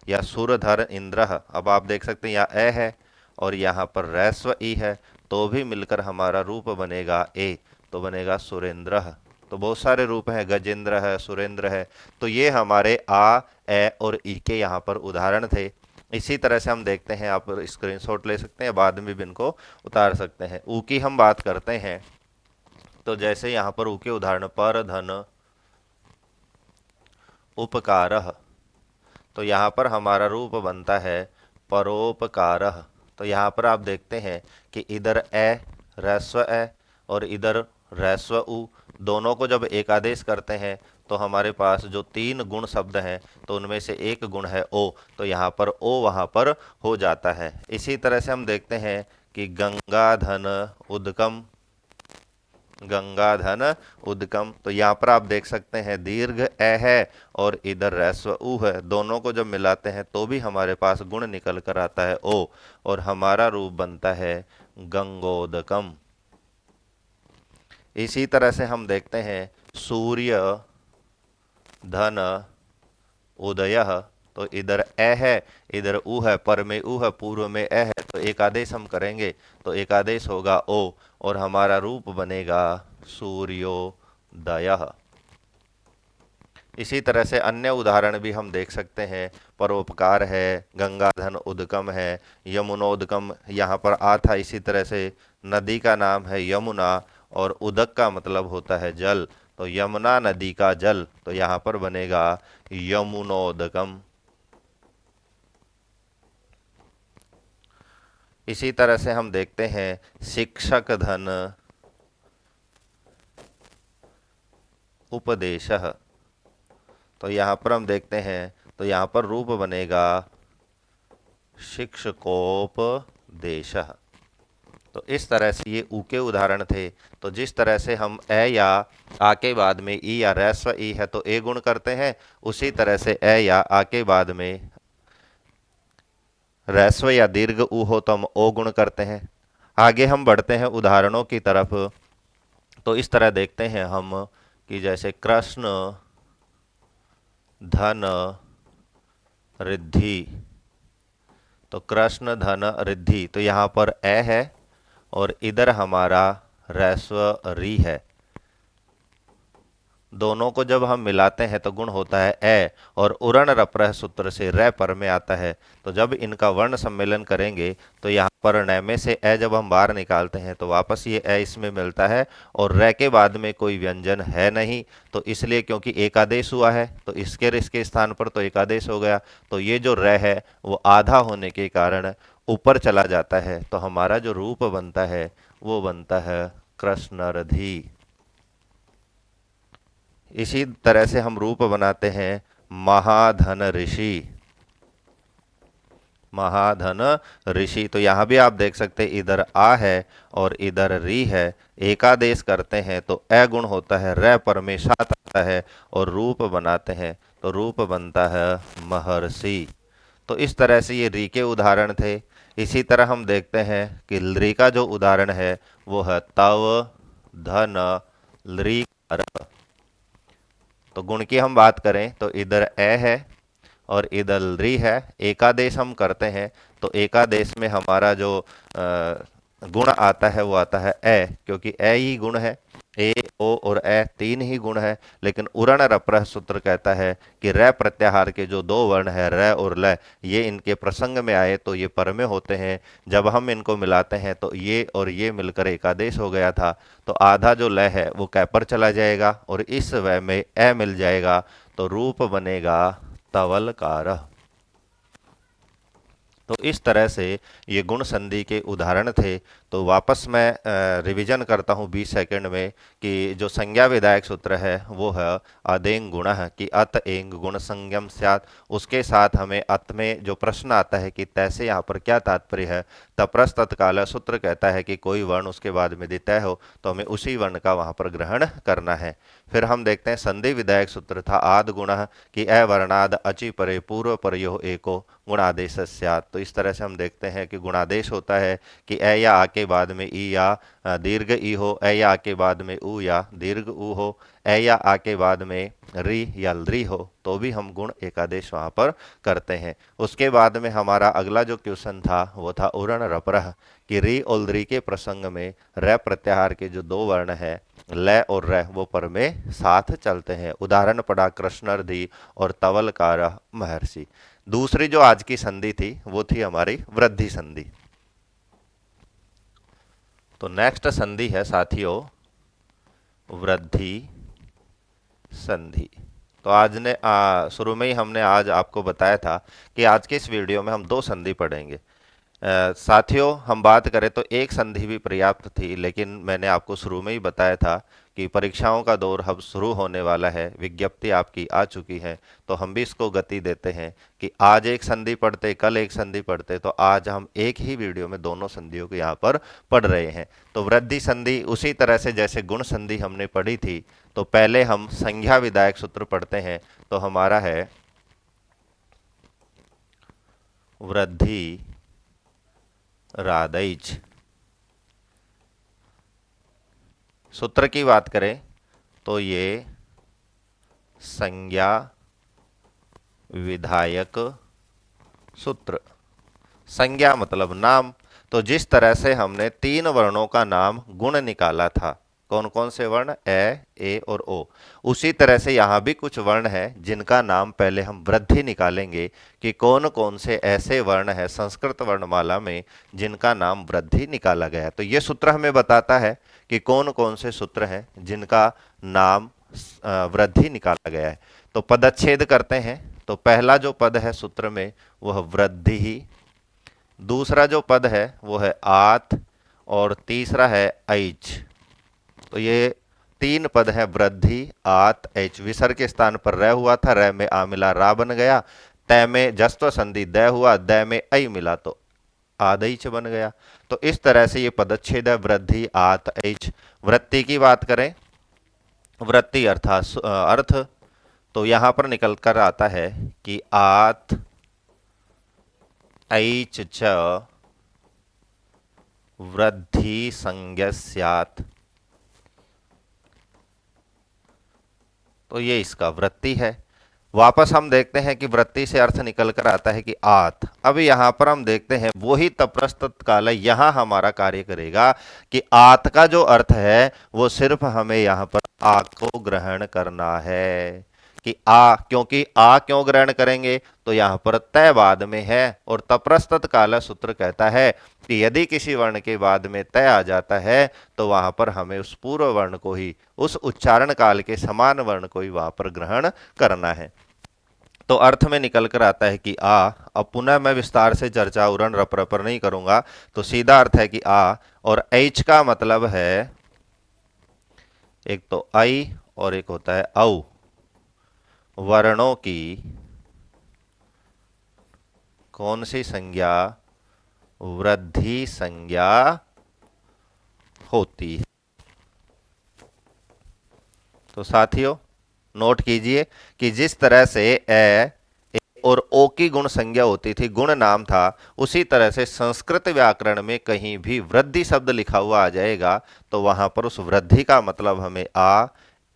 या सुरधर इंद्र। अब आप देख सकते हैं यहाँ ए है और यहाँ पर ह्रस्व ई है, तो भी मिलकर हमारा रूप बनेगा ए, तो बनेगा सुरेंद्र। तो बहुत सारे रूप हैं, गजेंद्र है, सुरेंद्र है। तो ये हमारे आ, ए और ई के यहाँ पर उदाहरण थे। इसी तरह से हम देखते हैं, आप स्क्रीनशॉट ले सकते हैं, बाद में भी इनको उतार सकते हैं। ऊ की हम बात करते हैं, तो जैसे यहाँ पर ऊ के उदाहरण पर धन उपकारः, तो यहाँ पर हमारा रूप बनता है परोपकारः। तो यहाँ पर आप देखते हैं कि इधर ए ह्रस्व ए और इधर ह्रस्व उ, दोनों को जब एक आदेश करते हैं तो हमारे पास जो तीन गुण शब्द हैं तो उनमें से एक गुण है ओ, तो यहाँ पर ओ वहाँ पर हो जाता है। इसी तरह से हम देखते हैं कि गंगाधन उदकम, गंगाधन उदकम, तो यहाँ पर आप देख सकते हैं दीर्घ ए है और इधर ह्रस्व उ है, दोनों को जब मिलाते हैं तो भी हमारे पास गुण निकल कर आता है ओ, और हमारा रूप बनता है गंगोदकम। इसी तरह से हम देखते हैं सूर्य धन उदय, तो इधर ए है, इधर उ है, पर में उ है, पूर्व में ए है, तो एक आदेश हम करेंगे तो एक आदेश होगा ओ, और हमारा रूप बनेगा सूर्योदय। इसी तरह से अन्य उदाहरण भी हम देख सकते हैं, परोपकार है, गंगाधन उदकम है, यमुनोदकम, यहाँ पर आ था, इसी तरह से नदी का नाम है यमुना और उदक का मतलब होता है जल, तो यमुना नदी का जल, तो यहाँ पर बनेगा यमुनोदकम। इसी तरह से हम देखते हैं शिक्षक धन उपदेशः, तो यहाँ पर हम देखते हैं तो यहाँ पर रूप बनेगा शिक्षकोपदेशः। तो इस तरह से ये ऊ के उदाहरण थे। तो जिस तरह से हम ए या आ के बाद में ई या ह्रस्व ई है तो ए गुण करते हैं, उसी तरह से ए या आ के बाद में ह्रस्व या दीर्घ ऊ हो तो हम ओ गुण करते हैं। आगे हम बढ़ते हैं उदाहरणों की तरफ। तो इस तरह देखते हैं हम कि जैसे कृष्ण धन रिद्धि, तो कृष्ण धन रिद्धि, तो यहाँ पर ए है और इधर हमारा ह्रस्व री है, दोनों को जब हम मिलाते हैं तो गुण होता है ए, और उरण रप्रह सूत्र से रै पर में आता है। तो जब इनका वर्ण सम्मेलन करेंगे तो यहाँ पर न में से ए जब हम बाहर निकालते हैं तो वापस ये ए इसमें मिलता है, और रै के बाद में कोई व्यंजन है नहीं, तो इसलिए क्योंकि एक आदेश हुआ है तो इसके स्थान पर तो एक आदेश हो गया, तो ये जो रै है वो आधा होने के कारण ऊपर चला जाता है, तो हमारा जो रूप बनता है वो बनता है कृष्णरधि। इसी तरह से हम रूप बनाते हैं महाधन ऋषि, महाधन ऋषि, तो यहाँ भी आप देख सकते हैं इधर आ है और इधर री है, एकादेश करते हैं तो ए गुण होता है, रै पर में साथ आता है और रूप बनाते हैं तो रूप बनता है महर्षि। तो इस तरह से ये री के उदाहरण थे। इसी तरह हम देखते हैं कि ली का जो उदाहरण है वो है तव धन ली। तो गुण की हम बात करें तो इधर ए है और इधर री है, एकादेश हम करते हैं तो एकादेश में हमारा जो गुण आता है वो आता है ए, क्योंकि ए ही गुण है, ए ओ और ए तीन ही गुण है। लेकिन उरण रप्रह सूत्र कहता है कि रै प्रत्याहार के जो दो वर्ण है रै और ल, ये इनके प्रसंग में आए तो ये पर में होते हैं, जब हम इनको मिलाते हैं तो ये और ये मिलकर एकादेश हो गया था, तो आधा जो ल है वो कै पर चला जाएगा और इस वह में ए मिल जाएगा, तो रूप बनेगा तवलकार। तो इस तरह से ये गुण संधि के उदाहरण थे। तो वापस मैं रिवीजन करता हूँ 20 सेकंड में कि जो संज्ञा विधायक सूत्र है वो है अदेंग गुणः कि अत एंग गुण संज्ञम स्यात्। उसके साथ हमें अत में जो प्रश्न आता है कि तैसे यहाँ पर क्या तात्पर्य है, तप्रस तत्काल सूत्र कहता है कि कोई वर्ण उसके बाद में यदि तय हो तो हमें उसी वर्ण का वहाँ पर ग्रहण करना है। फिर हम देखते हैं संधि विधायक सूत्र था आद गुणः कि अवर्णाद अचि परे पूर्व परयो एको गुणादेश स्यात्। तो इस तरह से हम देखते हैं कि गुणादेश होता है कि ए या आ के बाद में ई या दीर्घ ई हो, ए या आ के बाद में उ या दीर्घ उ हो, ए या आ के बाद में री या ल्री हो, तो भी हम गुण एकादेश वहां पर करते हैं। उसके बाद में हमारा अगला जो क्वेश्चन था वो था उरण रपरह कि री और ल्री के प्रसंग में र प्रत्याहार के जो दो वर्ण है ल और र वो पर में साथ चलते हैं। उदाहरण पड़ा कृष्णर्धि और तवलकार महर्षि। दूसरी जो आज की संधि थी वो थी हमारी वृद्धि संधि। तो नेक्स्ट संधि है साथियों वृद्धि संधि। तो आज ने शुरू में ही हमने आज आपको बताया था कि आज के इस वीडियो में हम दो संधि पढ़ेंगे। साथियों हम बात करें तो एक संधि भी पर्याप्त थी, लेकिन मैंने आपको शुरू में ही बताया था कि परीक्षाओं का दौर अब शुरू होने वाला है, विज्ञप्ति आपकी आ चुकी है, तो हम भी इसको गति देते हैं कि आज एक संधि पढ़ते कल एक संधि पढ़ते, तो आज हम एक ही वीडियो में दोनों संधियों को यहाँ पर पढ़ रहे हैं। तो वृद्धि संधि उसी तरह से जैसे गुण संधि हमने पढ़ी थी, तो पहले हम संज्ञा विधायक सूत्र पढ़ते हैं। तो हमारा है वृद्धि रादैच। सूत्र की बात करें तो ये संज्ञा विधायक सूत्र। संज्ञा मतलब नाम। तो जिस तरह से हमने तीन वर्णों का नाम गुण निकाला था, कौन कौन से वर्ण ए और ओ, उसी तरह से यहाँ भी कुछ वर्ण हैं जिनका नाम पहले हम वृद्धि निकालेंगे कि कौन कौन से ऐसे वर्ण हैं संस्कृत वर्णमाला में जिनका नाम वृद्धि निकाला गया है। तो ये सूत्र हमें बताता है कि कौन कौन से सूत्र हैं जिनका नाम वृद्धि निकाला गया है। तो पदच्छेद करते हैं। तो पहला जो पद है सूत्र में वह वृद्धि ही, दूसरा जो पद है वो है आत, और तीसरा है ऐच। तो ये तीन पद है वृद्धि आत ऐच। विसर्ग के स्थान पर रह हुआ था, रह में आ मिला रा बन गया, तय में जस्व संधि द हुआ, द में ऐ मिला तो आदैच बन गया। तो इस तरह से ये पदच्छेद है वृद्धि आत ऐच। वृत्ति की बात करें, वृत्ति अर्थात अर्थ, तो यहां पर निकल कर आता है कि आत ऐच च वृद्धि संज्ञ स्यात्। तो ये इसका वृत्ति है। वापस हम देखते हैं कि वृत्ति से अर्थ निकल कर आता है कि आत। अब यहां पर हम देखते हैं वही तप्रस्त काल यहां हमारा कार्य करेगा कि आत का जो अर्थ है वो सिर्फ हमें यहां पर आ को ग्रहण करना है कि आ, क्योंकि आ क्यों ग्रहण करेंगे तो यहां पर तय बाद में है, और तप्रस्त काल सूत्र कहता है कि यदि किसी वर्ण के बाद में तय आ जाता है तो वहां पर हमें उस पूर्व वर्ण को ही, उस उच्चारण काल के समान वर्ण को ही वहां पर ग्रहण करना है। तो अर्थ में निकल कर आता है कि आ। अब पुनः मैं विस्तार से चर्चा उरण रप पर नहीं करूंगा, तो सीधा अर्थ है कि आ, और ऐच का मतलब है एक तो आई और एक होता है औ, वर्णों की कौन सी संज्ञा वृद्धि संज्ञा होती है। तो साथियों नोट कीजिए कि जिस तरह से ए और ओ की गुण संज्ञा होती थी, गुण नाम था, उसी तरह से संस्कृत व्याकरण में कहीं भी वृद्धि शब्द लिखा हुआ आ जाएगा तो वहां पर उस वृद्धि का मतलब हमें आ,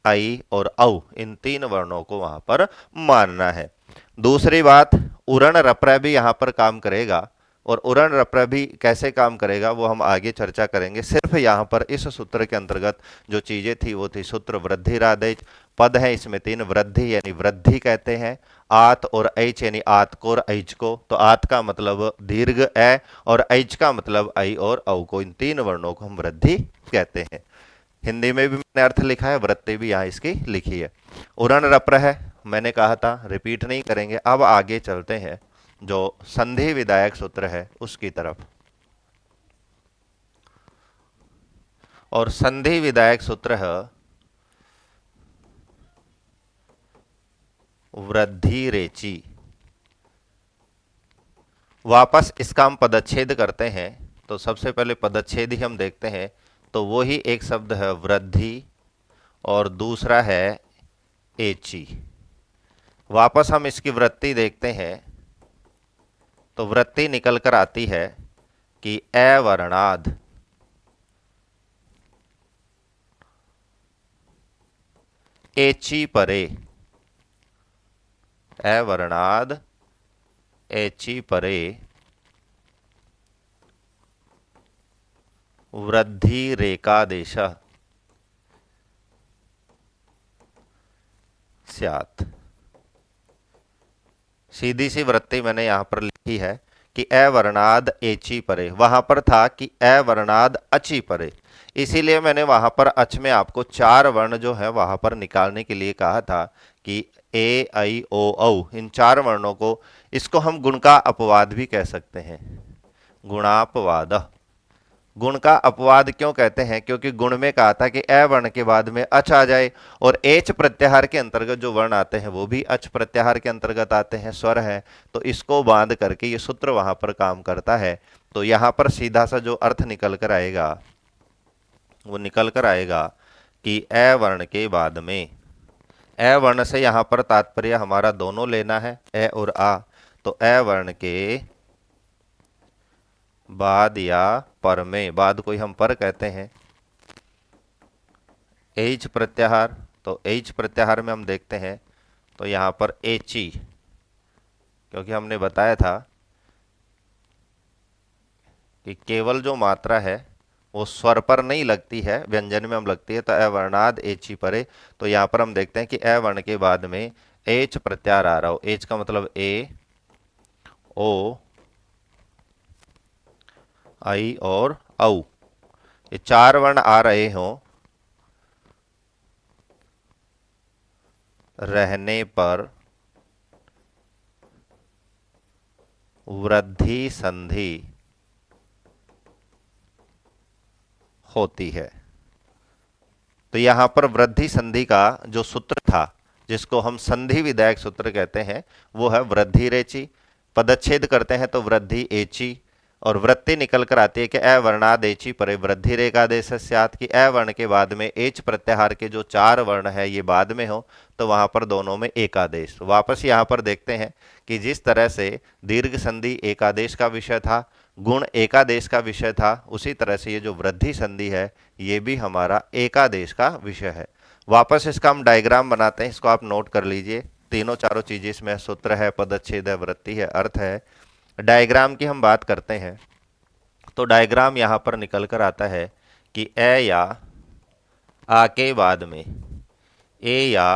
आई और औ इन तीन वर्णों को वहां पर मानना है। दूसरी बात, उरण रप्रय भी यहां पर काम करेगा, और उरण रप्रय भी कैसे काम करेगा वो हम आगे चर्चा करेंगे। सिर्फ यहाँ पर इस सूत्र के अंतर्गत जो चीजें थी वो थी सूत्र वृद्धि रादैच। पद है इसमें तीन, वृद्धि यानी वृद्धि कहते हैं, आत और ऐच यानी आत को और ऐच को। तो आत का मतलब दीर्घ ए और ऐच का मतलब आई और औ को, इन तीन वर्णों को हम वृद्धि कहते हैं। हिंदी में भी मैंने अर्थ लिखा है, वृत्ति भी यहाँ इसकी लिखी है। उरण रप्र है, मैंने कहा था रिपीट नहीं करेंगे। अब आगे चलते हैं, जो संधि विधायक सूत्र है उसकी तरफ। और संधि विधायक सूत्र है वृद्धि रेची। वापस इसका हम पदच्छेद करते हैं, तो सबसे पहले पदच्छेद ही हम देखते हैं। तो वो ही एक शब्द है वृद्धि और दूसरा है एची। वापस हम इसकी वृत्ति देखते हैं, तो वृत्ति निकल कर आती है कि अवर्णाद एची परे, अवर्णाद एची परे वृद्धि रेकादेश स्यात्। सीधी सी वृत्ति मैंने यहां पर लिखी है कि अवर्णाद एची परे, वहां पर था कि अवर्णाद अची परे, इसीलिए मैंने वहां पर अच में आपको चार वर्ण जो है वहां पर निकालने के लिए कहा था कि ए आई ओ औ, इन चार वर्णों को, इसको हम गुण का अपवाद भी कह सकते हैं, गुणापवाद। गुण का अपवाद क्यों कहते हैं? क्योंकि गुण में कहा था कि अ वर्ण के बाद में अच आ जाए, और एच प्रत्याहार के अंतर्गत जो वर्ण आते हैं वो भी अच प्रत्याहार के अंतर्गत आते हैं, स्वर है, तो इसको बांध करके ये सूत्र वहां पर काम करता है। तो यहां पर सीधा सा जो अर्थ निकल कर आएगा वो निकल कर आएगा कि अ वर्ण के बाद में, अ वर्ण से यहां पर तात्पर्य हमारा दोनों लेना है, अ और आ, तो अ वर्ण के बाद या पर में, बाद को हम पर कहते हैं, एच प्रत्याहार, तो एच प्रत्याहार में हम देखते हैं तो यहां पर एची, क्योंकि हमने बताया था कि केवल जो मात्रा है वो स्वर पर नहीं लगती है, व्यंजन में हम लगती है, तो अवर्णाद एची परे। तो यहां पर हम देखते हैं कि अ वर्ण के बाद में एच प्रत्याहार आ रहा हो, एच का मतलब ए ओ आई और औ, ये चार वर्ण आ रहे हों, रहने पर वृद्धि संधि होती है। तो यहां पर वृद्धि संधि का जो सूत्र था, जिसको हम संधि विधायक सूत्र कहते हैं, वो है वृद्धि रेची। पदच्छेद करते हैं तो वृद्धि एची, और वृत्ति निकल कर आती है कि अवर्णाद एची परे वृद्धि रेकादेश स्यात्, कि अ वर्ण के बाद में एच प्रत्याहार के जो चार वर्ण है ये बाद में हो, तो वहां पर दोनों में एकादेश। वापस यहां पर देखते हैं कि जिस तरह से दीर्घ संधि एकादेश का विषय था, गुण एकादेश का विषय था, उसी तरह से ये जो वृद्धि संधि है ये भी हमारा एकादेश का विषय है। वापस इसका हम डायग्राम बनाते हैं, इसको आप नोट कर लीजिए। तीनों चारों चीजें इसमें, सूत्र है, पदच्छेद है, वृत्ति है, अर्थ है। डायग्राम की हम बात करते हैं तो डायग्राम यहां पर निकल कर आता है कि ए या आ के बाद में ए या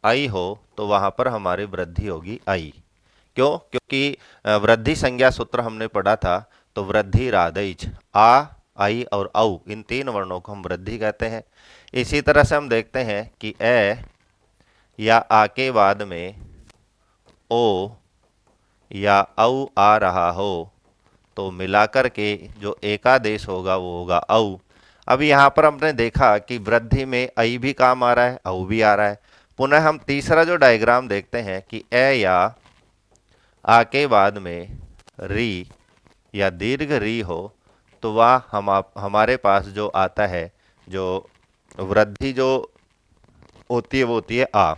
आई हो तो वहां पर हमारी वृद्धि होगी आई। क्यों? क्योंकि वृद्धि संज्ञा सूत्र हमने पढ़ा था, तो वृद्धि रादैच, आ आई और औ, इन तीन वर्णों को हम वृद्धि कहते हैं। इसी तरह से हम देखते हैं कि ए या आ के बाद में ओ या औ आ रहा हो तो मिलाकर के जो एकादेश होगा वो होगा औ। अब यहाँ पर हमने देखा कि वृद्धि में आई भी काम आ रहा है, औ भी आ रहा है। पुनः हम तीसरा जो डायग्राम देखते हैं कि ए या आ के बाद में री या दीर्घ री हो तो वह हमारे पास जो आता है, जो वृद्धि जो होती है वो होती है आ।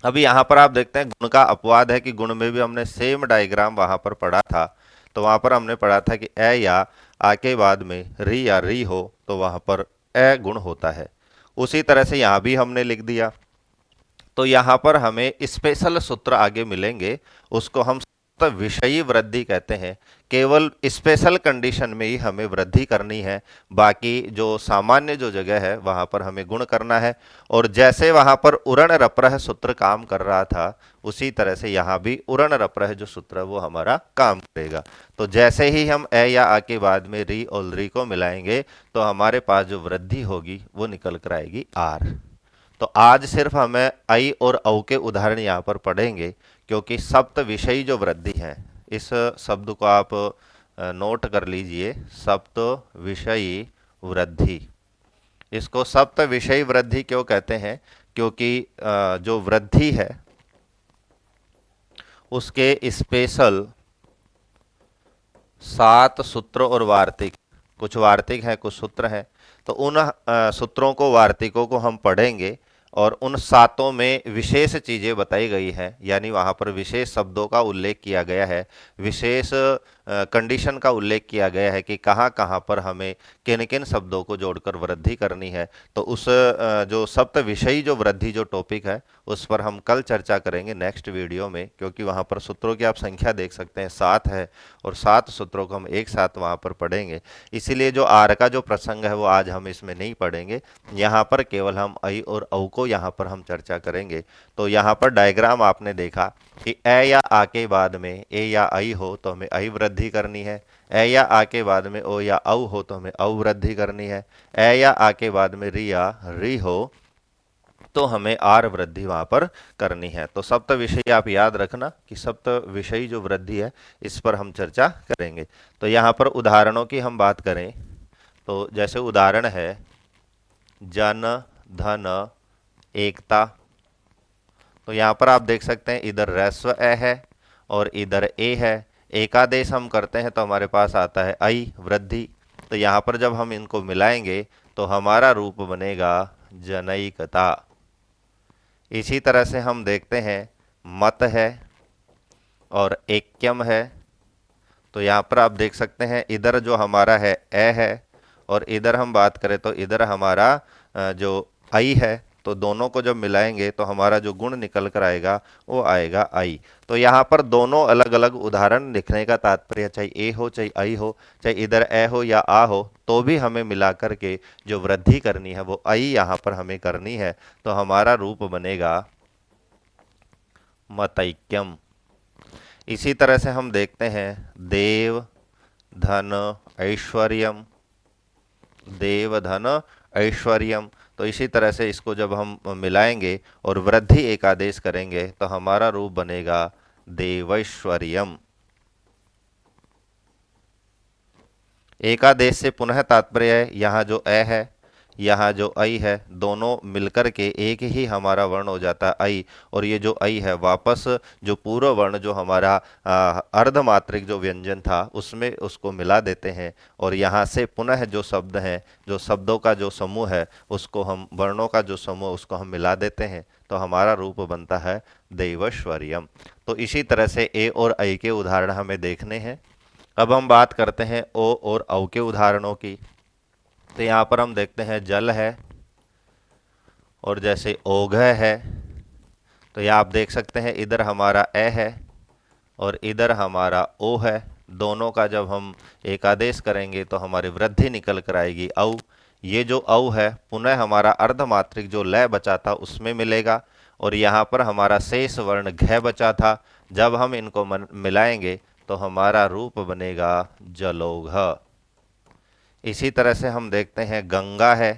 अभी यहाँ पर आप देखते हैं गुण का अपवाद है कि गुण में भी हमने सेम डायग्राम वहां पर पढ़ा था, तो वहां पर हमने पढ़ा था कि ए या आ के बाद में री या री हो तो वहां पर ए गुण होता है। उसी तरह से यहाँ भी हमने लिख दिया। तो यहाँ पर हमें स्पेशल सूत्र आगे मिलेंगे, उसको हम विषयी वृद्धि कहते हैं। केवल स्पेशल कंडीशन में ही हमें वृद्धि करनी है, बाकी जो सामान्य जो जगह है वहां पर हमें गुण करना है। और जैसे वहां पर उरण रप्रह सूत्र काम कर रहा था, उसी तरह से यहाँ भी उरण रप्रह जो सूत्र है वो हमारा काम करेगा। तो जैसे ही हम ए या आ के बाद में री और री को मिलाएंगे तो हमारे पास जो वृद्धि होगी वो निकल कर आएगी आर। तो आज सिर्फ हमें आई और औ के उदाहरण यहाँ पर पढ़ेंगे, क्योंकि सप्त विषयी जो वृद्धि है इस शब्द को आप नोट कर लीजिए, सप्त विषयी वृद्धि। इसको सप्त विषयी वृद्धि क्यों कहते हैं? क्योंकि जो वृद्धि है उसके स्पेशल 7 सूत्र और वार्तिक, कुछ वार्तिक हैं कुछ सूत्र हैं, तो उन सूत्रों को, वार्तिकों को हम पढ़ेंगे और उन सातों में विशेष चीजें बताई गई हैं, यानी वहां पर विशेष शब्दों का उल्लेख किया गया है, विशेष कंडीशन का उल्लेख किया गया है कि कहाँ कहाँ पर हमें किन किन शब्दों को जोड़कर वृद्धि करनी है। तो उस जो सप्त विषयी जो वृद्धि जो टॉपिक है उस पर हम कल चर्चा करेंगे नेक्स्ट वीडियो में, क्योंकि वहाँ पर सूत्रों की आप संख्या देख सकते हैं 7 है और 7 सूत्रों को हम एक साथ वहाँ पर पढ़ेंगे। इसीलिए जो आर का जो प्रसंग है वो आज हम इसमें नहीं पढ़ेंगे, यहाँ पर केवल हम ऐ और औ को यहाँ पर हम चर्चा करेंगे। तो यहाँ पर डायग्राम आपने देखा कि ए या आ के बाद में ए या आई हो तो हमें आई वृद्धि करनी है, ए या आ के बाद में ओ या औ हो तो हमें औ वृद्धि करनी है, ए या आ के बाद में री या री हो तो हमें आर वृद्धि वहां पर करनी है। तो सप्त विषय आप याद रखना कि सप्त विषयी जो वृद्धि है इस पर हम चर्चा करेंगे। तो यहाँ पर उदाहरणों की हम बात करें तो जैसे उदाहरण है जन धन एकता, तो यहाँ पर आप देख सकते हैं इधर ह्रस्व ए है और इधर ए है, एकादेश हम करते हैं तो हमारे पास आता है आई वृद्धि। तो यहाँ पर जब हम इनको मिलाएंगे तो हमारा रूप बनेगा जनैकता। इसी तरह से हम देखते हैं मत है और ऐक्यम है, तो यहाँ पर आप देख सकते हैं इधर जो हमारा है ए है और इधर हम बात करें तो इधर हमारा जो आई है, तो दोनों को जब मिलाएंगे तो हमारा जो गुण निकल कर आएगा वो आएगा आई। तो यहाँ पर दोनों अलग अलग उदाहरण लिखने का तात्पर्य, चाहे ए हो चाहे आई हो, चाहे इधर ए हो या आ हो, तो भी हमें मिला करके जो वृद्धि करनी है वो आई यहाँ पर हमें करनी है। तो हमारा रूप बनेगा मतैक्यम। इसी तरह से हम देखते हैं देव धन ऐश्वर्यम, देव धन ऐश्वर्यम। तो इसी तरह से इसको जब हम मिलाएंगे और वृद्धि एक आदेश करेंगे तो हमारा रूप बनेगा देवैश्वर्यम। एकादेश से पुनः तात्पर्य है यहाँ जो ए है यहाँ जो आई है, दोनों मिलकर के एक ही हमारा वर्ण हो जाता है आई, और ये जो आई है वापस जो पूर्व वर्ण जो हमारा अर्धमात्रिक जो व्यंजन था उसमें उसको मिला देते हैं और यहाँ से पुनः जो शब्द हैं, जो शब्दों का जो समूह है उसको हम, वर्णों का जो समूह उसको हम मिला देते हैं, तो हमारा रूप बनता है देवैश्वर्यम। तो इसी तरह से ए और ऐ के उदाहरण हमें देखने हैं। अब हम बात करते हैं ओ और औ के उदाहरणों की। तो यहाँ पर हम देखते हैं जल है और जैसे ओघ है, तो यहाँ आप देख सकते हैं इधर हमारा ए है और इधर हमारा ओ है, दोनों का जब हम एकादेश करेंगे तो हमारी वृद्धि निकल कर आएगी औ। ये जो औ है पुनः हमारा अर्धमात्रिक जो लय बचा था उसमें मिलेगा और यहाँ पर हमारा शेष वर्ण घ बचा था, जब हम इनको मिलाएंगे तो हमारा रूप बनेगा जलोघ। इसी तरह से हम देखते हैं गंगा है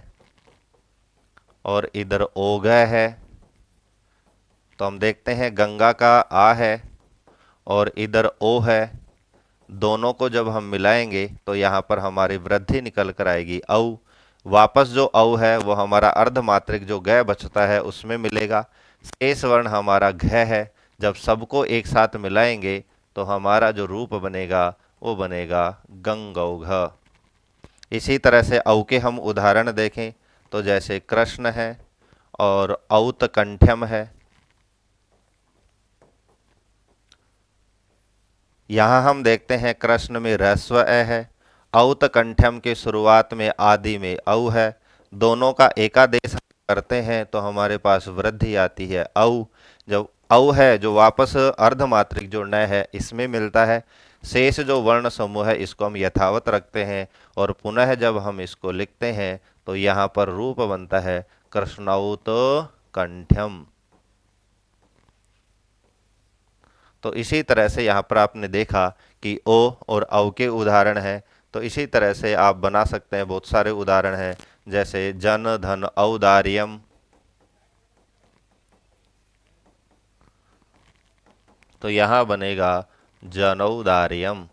और इधर ओघ है, तो हम देखते हैं गंगा का आ है और इधर ओ है, दोनों को जब हम मिलाएंगे तो यहाँ पर हमारी वृद्धि निकल कर आएगी औ। वापस जो औ है वो हमारा अर्धमात्रिक जो ग बचता है उसमें मिलेगा, शेष वर्ण हमारा घ है, जब सबको एक साथ मिलाएंगे तो हमारा जो रूप बनेगा वो बनेगा गंगौघ। इसी तरह से औ के हम उदाहरण देखें तो जैसे कृष्ण है और औतकंठ्यम है। यहाँ हम देखते हैं कृष्ण में ह्रस्व ए है, औतकंठ्यम के शुरुआत में आदि में औ है, दोनों का एकादेश करते हैं तो हमारे पास वृद्धि आती है औ। जब औ है जो वापस अर्धमात्रिक जो न है इसमें मिलता है, शेष जो वर्ण समूह है इसको हम यथावत रखते हैं और पुनः जब हम इसको लिखते हैं तो यहाँ पर रूप बनता है कृष्णौत कंठ्यम। तो इसी तरह से यहाँ पर आपने देखा कि ओ और औ के उदाहरण हैं, तो इसी तरह से आप बना सकते हैं, बहुत सारे उदाहरण हैं जैसे जन धन औदार्यम, तो यहाँ बनेगा जनौदार्यम।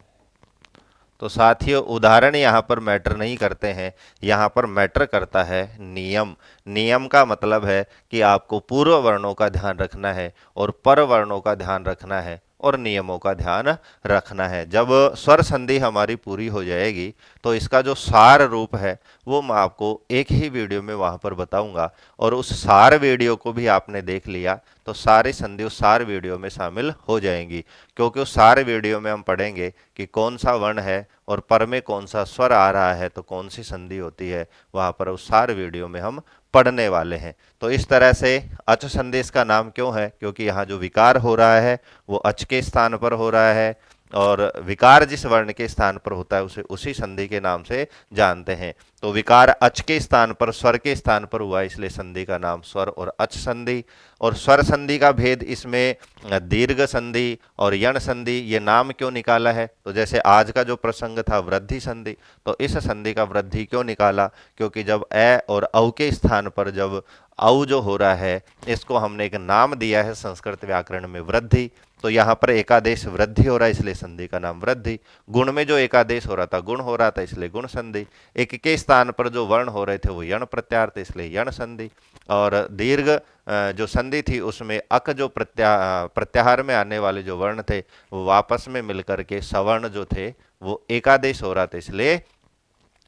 तो साथियों उदाहरण यहाँ पर मैटर नहीं करते हैं, यहाँ पर मैटर करता है नियम। नियम का मतलब है कि आपको पूर्व वर्णों का ध्यान रखना है और पर वर्णों का ध्यान रखना है और नियमों का ध्यान रखना है। जब स्वर संधि हमारी पूरी हो जाएगी तो इसका जो सार रूप है वो मैं आपको एक ही वीडियो में वहाँ पर बताऊंगा, और उस सार वीडियो को भी आपने देख लिया तो सारी संधि उस सार वीडियो में शामिल हो जाएंगी, क्योंकि उस सारे वीडियो में हम पढ़ेंगे कि कौन सा वर्ण है और पर में कौन सा स्वर आ रहा है तो कौन सी संधि होती है, वहाँ पर उस सार वीडियो में हम पढ़ने वाले हैं। तो इस तरह से अच संधि इसका नाम क्यों है, क्योंकि यहाँ जो विकार हो रहा है वो अच के स्थान पर हो रहा है, और विकार जिस वर्ण के स्थान पर होता है उसे उसी संधि के नाम से जानते हैं। तो विकार अच के स्थान पर स्वर के स्थान पर हुआ, इसलिए संधि का नाम स्वर और अच संधि। और स्वर संधि का भेद इसमें दीर्घ संधि और यण संधि, ये नाम क्यों निकाला है, तो जैसे आज का जो प्रसंग था वृद्धि संधि, तो इस संधि का वृद्धि क्यों निकाला, क्योंकि जब ए और औ के स्थान पर जब औ जो हो रहा है इसको हमने एक नाम दिया है संस्कृत व्याकरण में वृद्धि, तो यहाँ पर एकादेश वृद्धि हो रहा है इसलिए संधि का नाम वृद्धि। गुण में जो एकादेश हो रहा था गुण हो रहा था इसलिए गुण संधि। एक के स्थान पर जो वर्ण हो रहे थे वो यण प्रत्याहार थे इसलिए यण संधि। और दीर्घ जो संधि थी उसमें अक जो प्रत्याहार में आने वाले जो वर्ण थे वो वापस में मिलकर के सवर्ण जो थे वो एकादेश हो रहा था इसलिए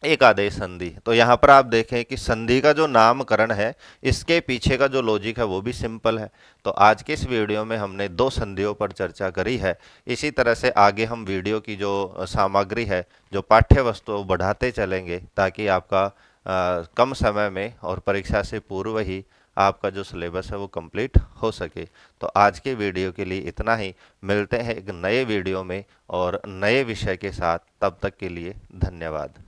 एकादेश संधि। तो यहाँ पर आप देखें कि संधि का जो नामकरण है इसके पीछे का जो लॉजिक है वो भी सिंपल है। तो आज के इस वीडियो में हमने दो संधियों पर चर्चा करी है। इसी तरह से आगे हम वीडियो की जो सामग्री है, जो पाठ्य वस्तु बढ़ाते चलेंगे ताकि आपका कम समय में और परीक्षा से पूर्व ही आपका जो सिलेबस है वो कंप्लीट हो सके। तो आज के वीडियो के लिए इतना ही। मिलते हैं एक नए वीडियो में और नए विषय के साथ, तब तक के लिए धन्यवाद।